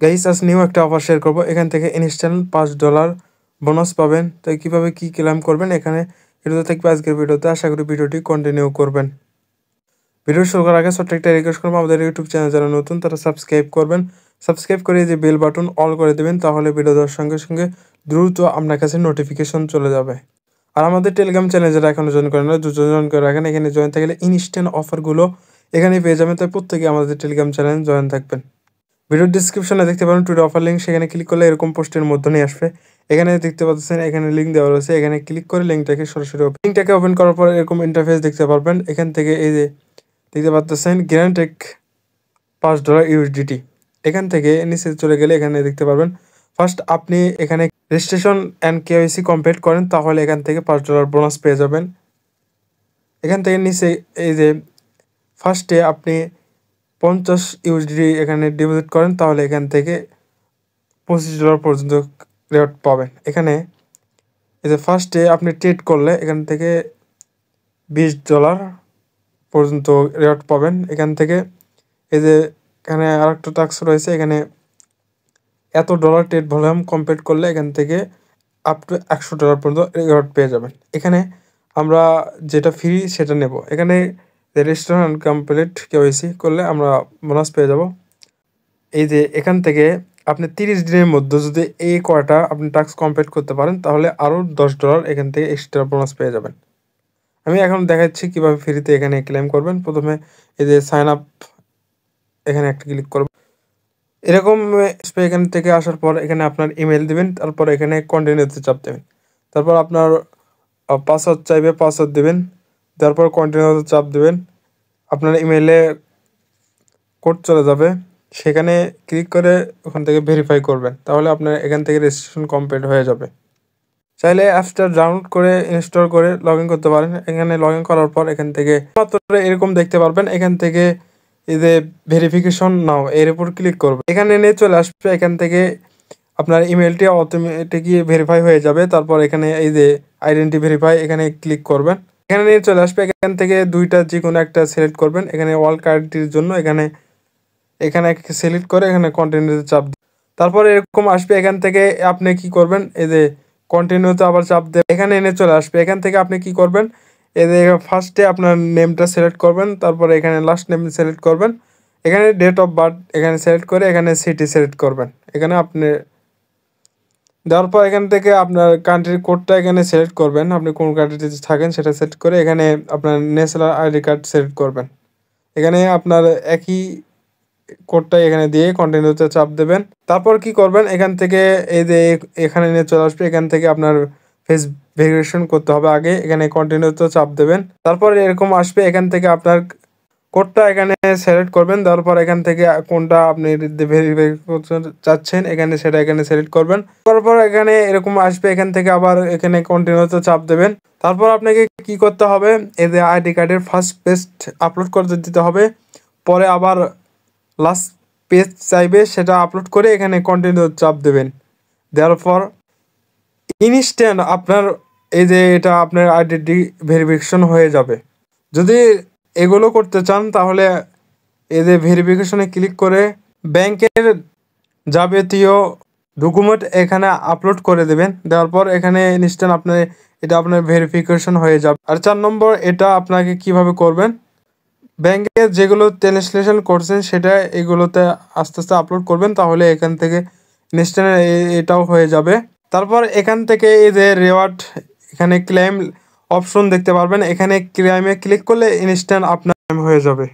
Guys আজ new একটা offer share করবো। এখান থেকে ইনস্ট্যান্ট $5 বোনাস পাবেন। তাই কিভাবে কি ক্লেম করবেন এখানে ভিডিওতে থাকবে আজকের ভিডিওতে। আশা করি ভিডিওটি কন্টিনিউ করবেন। ভিডিও শুরু করার আগে ছোট্ট একটা রিকোয়েস্ট করবো, আমাদের ইউটিউব চ্যানেল যারা নতুন তারা সাবস্ক্রাইব করবেন। সাবস্ক্রাইব করে যে বেল বাটন অল করে দেবেন, তাহলে ভিডিও দেওয়ার সঙ্গে সঙ্গে দ্রুত আপনার কাছে নোটিফিকেশন চলে যাবে। আর আমাদের টেলিগ্রাম চ্যানেল যারা এখনো জয়েন করেন না, দুটো জয়েন করে রাখেন। এখানে জয়েন থাকলে ইনস্ট্যান্ট অফারগুলো এখানে পেয়ে যাবেন। তাই প্রত্যেকে আমাদের টেলিগ্রাম চ্যানেল জয়েন থাকবেন। ভিডিওর ডিসক্রিপশনে দেখতে পারেন টুডে অফার লিঙ্ক, সেখানে ক্লিক করলে এরকম পোস্টের মধ্যে নিয়ে আসবে। এখানে দেখতে পাচ্ছেন এখানে লিঙ্ক দেওয়া রয়েছে, এখানে ক্লিক করে লিঙ্কটাকে সরাসরি লিঙ্কটাকে ওপেন করার পর এরকম ইন্টারফেস দেখতে পারবেন। এখান থেকে এই যে দেখতে পাচ্ছেন গ্র্যান্টেক $5 USDT। এখান থেকে নিচে চলে গেলে এখানে দেখতে পারবেন ফার্স্ট আপনি এখানে রেজিস্ট্রেশন অ্যান্ড কেওয়াইসি কমপ্লিট করেন, তাহলে এখান থেকে $5 বোনাস পেয়ে যাবেন। এখান থেকে নিচে এই যে ফার্স্টে আপনি 50 USDT এখানে ডিপোজিট করেন, তাহলে এখান থেকে $25 পর্যন্ত রেওয়ার্ড পাবেন। এখানে এই যে ফার্স্টে আপনি ট্রেড করলে এখান থেকে $20 পর্যন্ত রেওয়ার্ড পাবেন। এখান থেকে এই যে এখানে আরেকটা টাস্ক রয়েছে, এখানে এত ডলার ট্রেড ভলিউম কমপ্লিট করলে এখান থেকে আপ টু $100 পর্যন্ত রেওয়ার্ড পেয়ে যাবেন। এখানে আমরা যেটা ফ্রি সেটা নেব। এখানে রেজিস্ট্রেশন কমপ্লিট কেওয়াইসি করলে আমরা বোনাস পেয়ে যাব। এই যে এখান থেকে আপনি 30 দিনের মধ্যে যদি এই কয়টা আপনি টাস্ক কমপ্লিট করতে পারেন, তাহলে আরও $10 এখান থেকে এক্সট্রা বোনাস পেয়ে যাবেন। আমি এখন দেখাচ্ছি কীভাবে ফ্রিতে এখানে ক্লেম করবেন। প্রথমে এই যে সাইন আপ এখানে একটা ক্লিক করবেন। এরকম এখান থেকে আসার পর এখানে আপনার ইমেল দিবেন, তারপর এখানে কন্টিনিউতে চাপ দেবেন। তারপর আপনার পাসওয়ার্ড চাইবে, পাসওয়ার্ড দেবেন, তারপর কন্টিনিউতে চাপ দেবেন। আপনার ইমেলে কোড চলে যাবে, সেখানে ক্লিক করে ওখান থেকে ভেরিফাই করবেন, তাহলে আপনার এখান থেকে রেজিস্ট্রেশন কমপ্লিট হয়ে যাবে। চাইলে অ্যাপসটা ডাউনলোড করে ইনস্টল করে লগ ইন করতে পারেন। এখানে লগ ইন করার পর এখান থেকে মাত্র এরকম দেখতে পারবেন। এখান থেকে এই যে ভেরিফিকেশন নাও এর উপর ক্লিক করবেন, এখানে নিয়ে চলে আসবে। এখান থেকে আপনার ইমেলটি অটোমেটিকই ভেরিফাই হয়ে যাবে। তারপর এখানে এই যে আইডেন্টি ভেরিফাই এখানে ক্লিক করবেন, এখানে নিয়ে চলে আসবে। এখান থেকে দুইটা যে কোনো একটা সিলেক্ট করবেন। এখানে অল কার্ডটির জন্য এখানে সিলেক্ট করে এখানে কন্টিনিউতে চাপ, তারপর এরকম আসবে। এখান থেকে আপনি কি করবেন, এই যে কন্টিনিউতে আবার চাপ দেবেন, এখানে এনে চলে আসবে। এখান থেকে আপনি কি করবেন, এই যে ফার্স্টে আপনার নেমটা সিলেক্ট করবেন, তারপর এখানে লাস্ট নেম সিলেক্ট করবেন, এখানে ডেট অফ বার্থ এখানে সিলেক্ট করে এখানে সিটি সিলেক্ট করবেন। এখানে আপনি দেওয়ার পর এখান থেকে আপনার কান্ট্রির কোডটা এখানে সিলেক্ট করবেন, আপনি কোন কান্ট্রিতে থাকেন সেটা সিলেক্ট করে এখানে আপনার ন্যাশনাল আইডি কার্ড সিলেক্ট করবেন। এখানে আপনার একই কোডটা এখানে দিয়ে কন্টিনিউতে চাপ দেবেন। তারপর কি করবেন, এখান থেকে এই যে এখানে নিয়ে চলে আসবে। এখান থেকে আপনার ফেস ভেরিফিকেশন করতে হবে আগে, এখানে কন্টিনিউতে চাপ দেবেন। তারপর এরকম আসবে, এখান থেকে আপনার কোডটা এখানে সিলেক্ট করবেন। তারপর এখান থেকে কোনটা আপনি ভেরিফাই করতে চাচ্ছেন এখানে সেটা এখানে সিলেক্ট করবেন। তারপর এখানে এরকম আসবে, এখান থেকে আবার এখানে কন্টিনিউতে চাপ দেবেন। তারপর আপনাকে কি করতে হবে, এই যে আইডি কার্ডের ফার্স্ট পেজ আপলোড করে দিতে হবে। পরে আবার লাস্ট পেজ চাইবে, সেটা আপলোড করে এখানে কন্টিনিউ চাপ দেবেন। দেওয়ার পর ইনস্ট্যান্ট আপনার এই যে এটা আপনার আইডেন্টি ভেরিফিকেশন হয়ে যাবে। যদি এগুলো করতে চান তাহলে এই যে ভেরিফিকেশনে ক্লিক করে ব্যাংকের যাবতীয় ডকুমেন্ট এখানে আপলোড করে দেবেন। দেওয়ার পর এখানে ইনস্ট্যান্ট আপনার ভেরিফিকেশন হয়ে যাবে। আর 4 নম্বর, এটা আপনাকে কিভাবে করবেন, ব্যাংকে যেগুলো ট্রান্সলেশন করছেন সেটা এগুলোতে আস্তে আস্তে আপলোড করবেন, তাহলে এখান থেকে ইনস্ট্যান্ট এটাও হয়ে যাবে। তারপর এখান থেকে এই যে রেওয়ার্ড এখানে ক্লেম অপশন দেখতে পারবেন, এখানে ক্লেমে ক্লিক করলে ইনস্ট্যান্ট আপনার হয়ে যাবে।